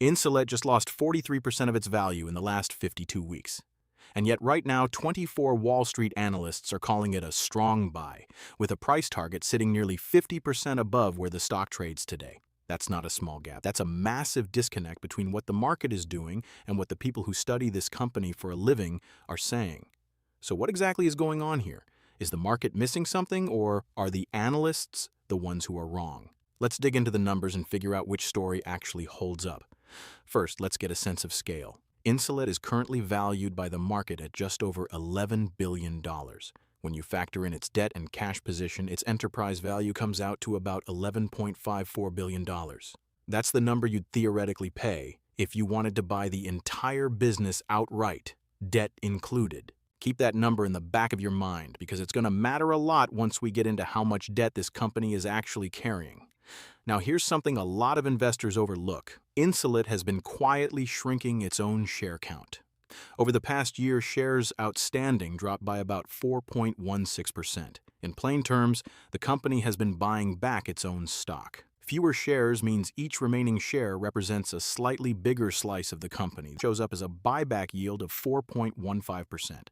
Insulet just lost 43% of its value in the last 52 weeks. And yet right now, 24 Wall Street analysts are calling it a strong buy, with a price target sitting nearly 50% above where the stock trades today. That's not a small gap. That's a massive disconnect between what the market is doing and what the people who study this company for a living are saying. So what exactly is going on here? Is the market missing something, or are the analysts the ones who are wrong? Let's dig into the numbers and figure out which story actually holds up. First, let's get a sense of scale. Insulet is currently valued by the market at just over $11 billion. When you factor in its debt and cash position, its enterprise value comes out to about $11.54 billion. That's the number you'd theoretically pay if you wanted to buy the entire business outright, debt included. Keep that number in the back of your mind, because it's going to matter a lot once we get into how much debt this company is actually carrying. Now, here's something a lot of investors overlook. Insulet has been quietly shrinking its own share count. Over the past year, shares outstanding dropped by about 4.16%. In plain terms, the company has been buying back its own stock. Fewer shares means each remaining share represents a slightly bigger slice of the company. It shows up as a buyback yield of 4.15%.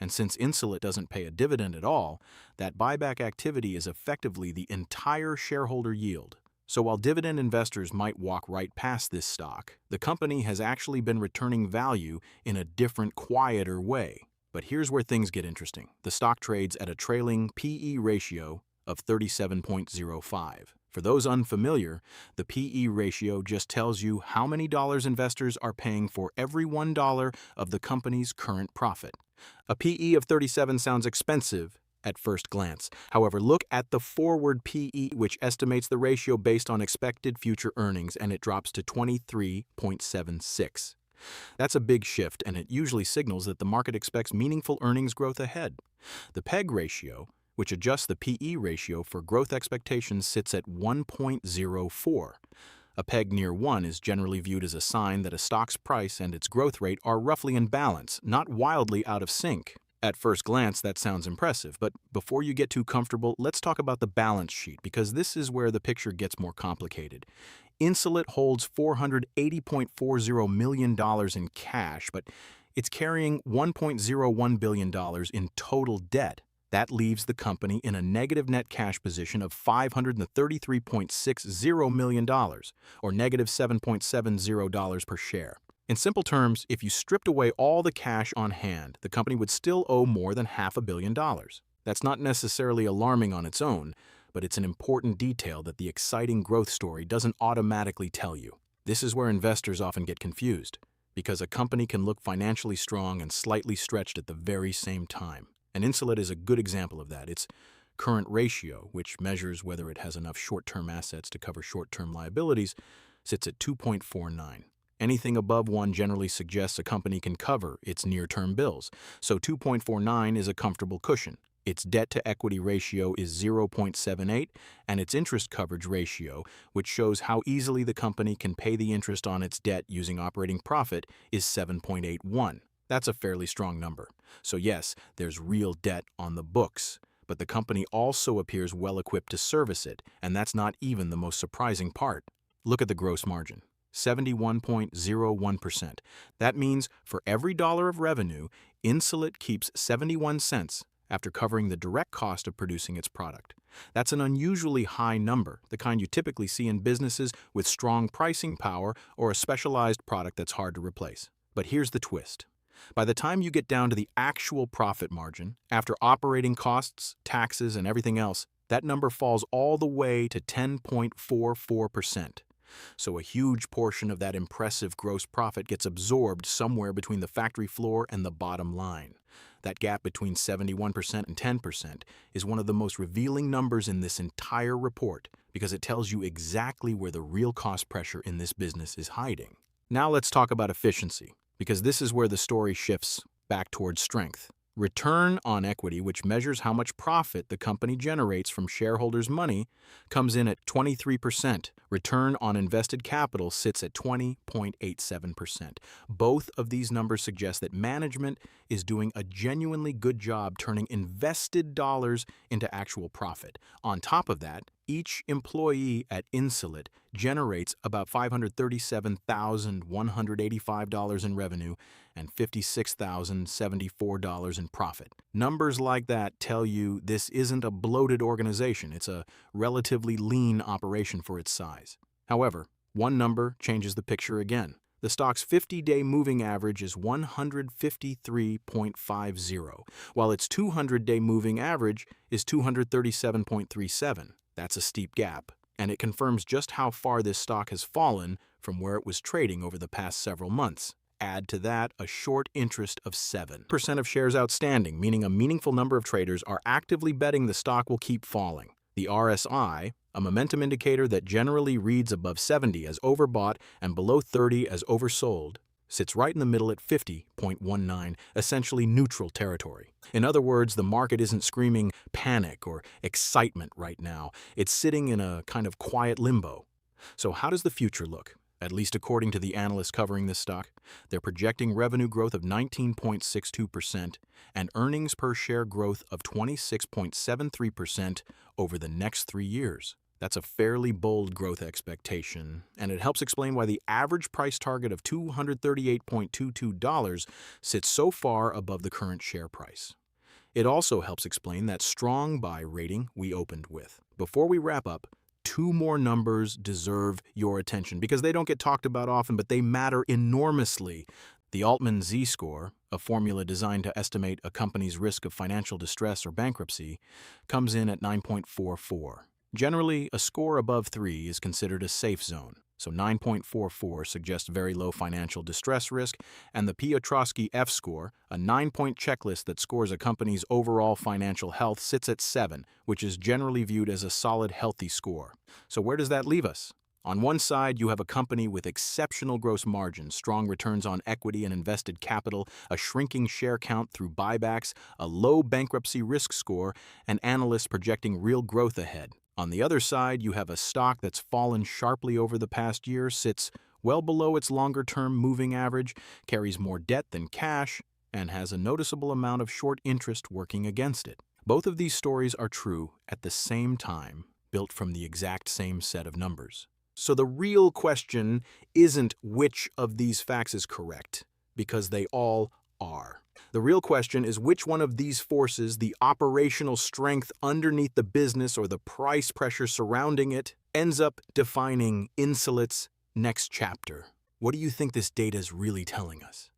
And since Insulet doesn't pay a dividend at all, that buyback activity is effectively the entire shareholder yield. So while dividend investors might walk right past this stock, the company has actually been returning value in a different, quieter way. But here's where things get interesting. The stock trades at a trailing P/E ratio of 37.05. For those unfamiliar, the P/E ratio just tells you how many dollars investors are paying for every $1 of the company's current profit. A P/E of 37 sounds expensive at first glance. However, look at the forward P/E, which estimates the ratio based on expected future earnings, and it drops to 23.76. That's a big shift, and it usually signals that the market expects meaningful earnings growth ahead. The PEG ratio, which adjusts the P/E ratio for growth expectations, sits at 1.04. A PEG near 1 is generally viewed as a sign that a stock's price and its growth rate are roughly in balance, not wildly out of sync. At first glance, that sounds impressive, but before you get too comfortable, let's talk about the balance sheet, because this is where the picture gets more complicated. Insulet holds $480.40 million in cash, but it's carrying $1.01 billion in total debt. That leaves the company in a negative net cash position of $533.60 million, or negative $7.70 per share. In simple terms, if you stripped away all the cash on hand, the company would still owe more than $500 million. That's not necessarily alarming on its own, but it's an important detail that the exciting growth story doesn't automatically tell you. This is where investors often get confused, because a company can look financially strong and slightly stretched at the very same time. And Insulet is a good example of that. Its current ratio, which measures whether it has enough short-term assets to cover short-term liabilities, sits at 2.49. Anything above 1 generally suggests a company can cover its near-term bills, so 2.49 is a comfortable cushion. Its debt-to-equity ratio is 0.78, and its interest coverage ratio, which shows how easily the company can pay the interest on its debt using operating profit, is 7.81. That's a fairly strong number. So yes, there's real debt on the books, but the company also appears well-equipped to service it, and that's not even the most surprising part. Look at the gross margin. 71.01%. That means for every dollar of revenue, Insulet keeps 71 cents after covering the direct cost of producing its product. That's an unusually high number, the kind you typically see in businesses with strong pricing power or a specialized product that's hard to replace. But here's the twist. By the time you get down to the actual profit margin, after operating costs, taxes, and everything else, that number falls all the way to 10.44%. So a huge portion of that impressive gross profit gets absorbed somewhere between the factory floor and the bottom line. That gap between 71% and 10% is one of the most revealing numbers in this entire report, because it tells you exactly where the real cost pressure in this business is hiding. Now let's talk about efficiency, because this is where the story shifts back towards strength. Return on equity, which measures how much profit the company generates from shareholders' money, comes in at 23%. Return on invested capital sits at 20.87%. Both of these numbers suggest that management is doing a genuinely good job turning invested dollars into actual profit. On top of that, Each employee at Insulet generates about $537,185 in revenue and $56,074 in profit. Numbers like that tell you this isn't a bloated organization, it's a relatively lean operation for its size. However, one number changes the picture again. The stock's 50-day moving average is 153.50, while its 200-day moving average is 237.37. That's a steep gap, and it confirms just how far this stock has fallen from where it was trading over the past several months. Add to that a short interest of 7% of shares outstanding, meaning a meaningful number of traders are actively betting the stock will keep falling. The RSI, a momentum indicator that generally reads above 70 as overbought and below 30 as oversold, sits right in the middle at 50.19, essentially neutral territory. In other words, the market isn't screaming panic or excitement right now. It's sitting in a kind of quiet limbo. So how does the future look? At least according to the analysts covering this stock, they're projecting revenue growth of 19.62% and earnings per share growth of 26.73% over the next 3 years. That's a fairly bold growth expectation, and it helps explain why the average price target of $238.22 sits so far above the current share price. It also helps explain that strong buy rating we opened with. Before we wrap up, 2 more numbers deserve your attention because they don't get talked about often, but they matter enormously. The Altman Z-score, a formula designed to estimate a company's risk of financial distress or bankruptcy, comes in at 9.44. Generally, a score above 3 is considered a safe zone, so 9.44 suggests very low financial distress risk, and the Piotroski F-score, a 9-point checklist that scores a company's overall financial health, sits at 7, which is generally viewed as a solid, healthy score. So where does that leave us? On one side, you have a company with exceptional gross margins, strong returns on equity and invested capital, a shrinking share count through buybacks, a low bankruptcy risk score, and analysts projecting real growth ahead. On the other side, you have a stock that's fallen sharply over the past year, sits well below its longer-term moving average, carries more debt than cash, and has a noticeable amount of short interest working against it. Both of these stories are true at the same time, built from the exact same set of numbers. So the real question isn't which of these facts is correct, because they all are. The real question is which one of these forces, the operational strength underneath the business or the price pressure surrounding it, ends up defining Insulet's next chapter. What do you think this data is really telling us?